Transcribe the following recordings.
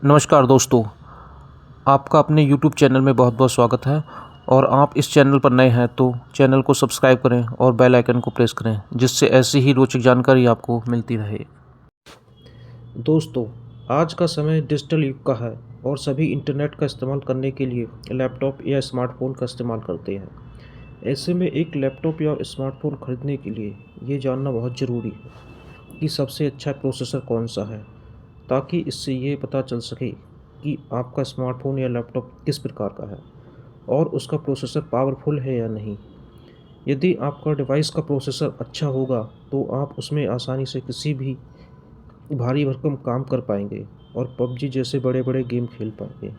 नमस्कार दोस्तों, आपका अपने YouTube चैनल में बहुत बहुत स्वागत है। और आप इस चैनल पर नए हैं तो चैनल को सब्सक्राइब करें और बेल आइकन को प्रेस करें, जिससे ऐसी ही रोचक जानकारी आपको मिलती रहे। दोस्तों, आज का समय डिजिटल युग का है और सभी इंटरनेट का इस्तेमाल करने के लिए लैपटॉप या स्मार्टफ़ोन का इस्तेमाल करते हैं। ऐसे में एक लैपटॉप या स्मार्टफ़ोन खरीदने के लिए ये जानना बहुत ज़रूरी है कि सबसे अच्छा प्रोसेसर कौन सा है, ताकि इससे ये पता चल सके कि आपका स्मार्टफ़ोन या लैपटॉप किस प्रकार का है और उसका प्रोसेसर पावरफुल है या नहीं। यदि आपका डिवाइस का प्रोसेसर अच्छा होगा तो आप उसमें आसानी से किसी भी भारी भरकम काम कर पाएंगे और पबजी जैसे बड़े बड़े गेम खेल पाएंगे।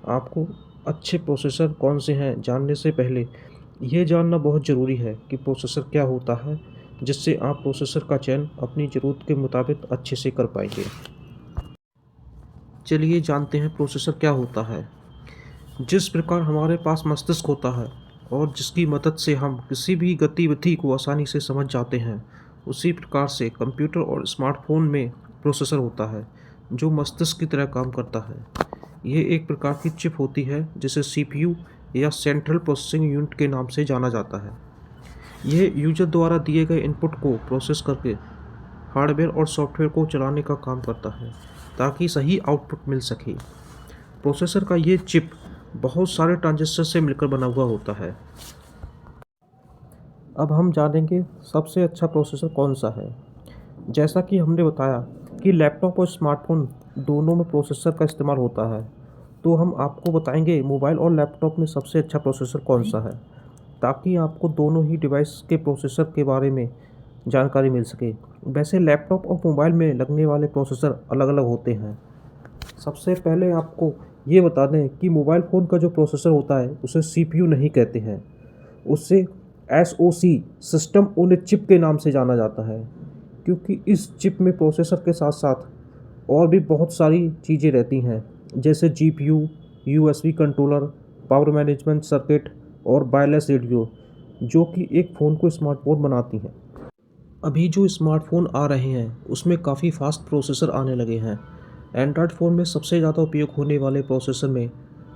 आपको अच्छे प्रोसेसर कौन से हैं जानने से पहले यह जानना बहुत ज़रूरी है कि प्रोसेसर क्या होता है, जिससे आप प्रोसेसर का चयन अपनी ज़रूरत के मुताबिक अच्छे से कर पाएंगे। चलिए जानते हैं प्रोसेसर क्या होता है। जिस प्रकार हमारे पास मस्तिष्क होता है और जिसकी मदद से हम किसी भी गतिविधि को आसानी से समझ जाते हैं, उसी प्रकार से कंप्यूटर और स्मार्टफोन में प्रोसेसर होता है जो मस्तिष्क की तरह काम करता है। ये एक प्रकार की चिप होती है जिसे CPU या सेंट्रल प्रोसेसिंग यूनिट के नाम से जाना जाता है। यह यूजर द्वारा दिए गए इनपुट को प्रोसेस करके हार्डवेयर और सॉफ्टवेयर को चलाने का काम करता है ताकि सही आउटपुट मिल सके। प्रोसेसर का ये चिप बहुत सारे ट्रांजिस्टर से मिलकर बना हुआ होता है। अब हम जानेंगे सबसे अच्छा प्रोसेसर कौन सा है। जैसा कि हमने बताया कि लैपटॉप और स्मार्टफोन दोनों में प्रोसेसर का इस्तेमाल होता है, तो हम आपको बताएंगे मोबाइल और लैपटॉप में सबसे अच्छा प्रोसेसर कौन सा है, ताकि आपको दोनों ही डिवाइस के प्रोसेसर के बारे में जानकारी मिल सके। वैसे लैपटॉप और मोबाइल में लगने वाले प्रोसेसर अलग अलग होते हैं। सबसे पहले आपको ये बता दें कि मोबाइल फ़ोन का जो प्रोसेसर होता है उसे CPU नहीं कहते हैं, उससे SoC system on a chip के नाम से जाना जाता है, क्योंकि इस चिप में प्रोसेसर के साथ साथ और भी बहुत सारी चीज़ें रहती हैं, जैसे GPU, USB controller, power management circuit और वायरलेस रेडियो, जो कि एक फ़ोन को स्मार्टफोन बनाती हैं। अभी जो स्मार्टफ़ोन आ रहे हैं उसमें काफ़ी फास्ट प्रोसेसर आने लगे हैं। एंड्रॉयड फ़ोन में सबसे ज़्यादा उपयोग होने वाले प्रोसेसर में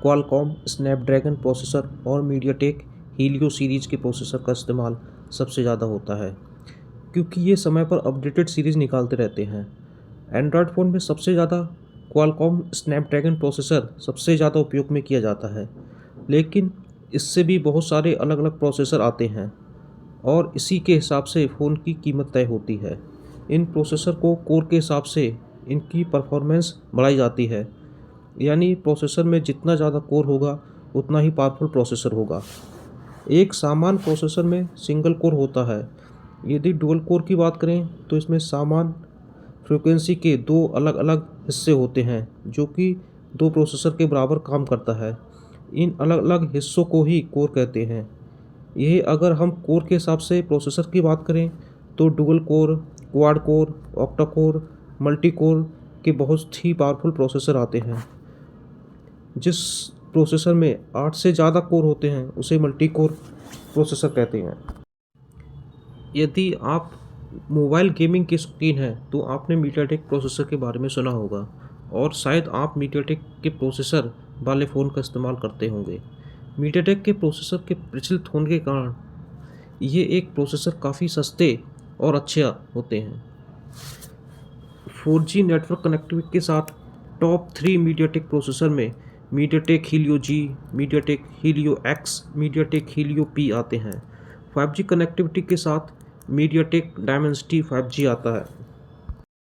क्वालकॉम स्नैपड्रैगन प्रोसेसर और मीडियाटेक हीलियो सीरीज़ के प्रोसेसर का इस्तेमाल सबसे ज़्यादा होता है, क्योंकि ये समय पर अपडेटेड सीरीज़ निकालते रहते हैं। एंड्रॉयड फ़ोन में सबसे ज़्यादा क्वालकॉम स्नैपड्रैगन प्रोसेसर सबसे ज़्यादा उपयोग में किया जाता है, लेकिन इससे भी बहुत सारे अलग अलग प्रोसेसर आते हैं और इसी के हिसाब से फ़ोन की कीमत तय होती है। इन प्रोसेसर को कोर के हिसाब से इनकी परफॉर्मेंस बढ़ाई जाती है, यानी प्रोसेसर में जितना ज़्यादा कोर होगा उतना ही पावरफुल प्रोसेसर होगा। एक सामान्य प्रोसेसर में सिंगल कोर होता है। यदि डुअल कोर की बात करें तो इसमें समान फ्रीक्वेंसी के दो अलग अलग हिस्से होते हैं, जो कि दो प्रोसेसर के बराबर काम करता है। इन अलग अलग हिस्सों को ही कोर कहते हैं। यही अगर हम कोर के हिसाब से प्रोसेसर की बात करें तो dual core, quad core, octa core, multi core के बहुत ही पावरफुल प्रोसेसर आते हैं। जिस प्रोसेसर में 8 से ज़्यादा कोर होते हैं उसे मल्टी कोर प्रोसेसर कहते हैं। यदि आप मोबाइल गेमिंग के शौकीन हैं तो आपने मीडियाटेक प्रोसेसर के बारे में सुना होगा और शायद आप मीडियाटेक के प्रोसेसर वाले फ़ोन का इस्तेमाल करते होंगे। मीडियाटेक के प्रोसेसर के प्रचलित होने के कारण ये एक प्रोसेसर काफ़ी सस्ते और अच्छे होते हैं। 4G नेटवर्क कनेक्टिविटी के साथ टॉप 3 मीडियाटेक प्रोसेसर में MediaTek Helio G, MediaTek Helio X, MediaTek Helio P आते हैं। 5G कनेक्टिविटी के साथ मीडियाटेक डायमेंसिटी 5G आता है,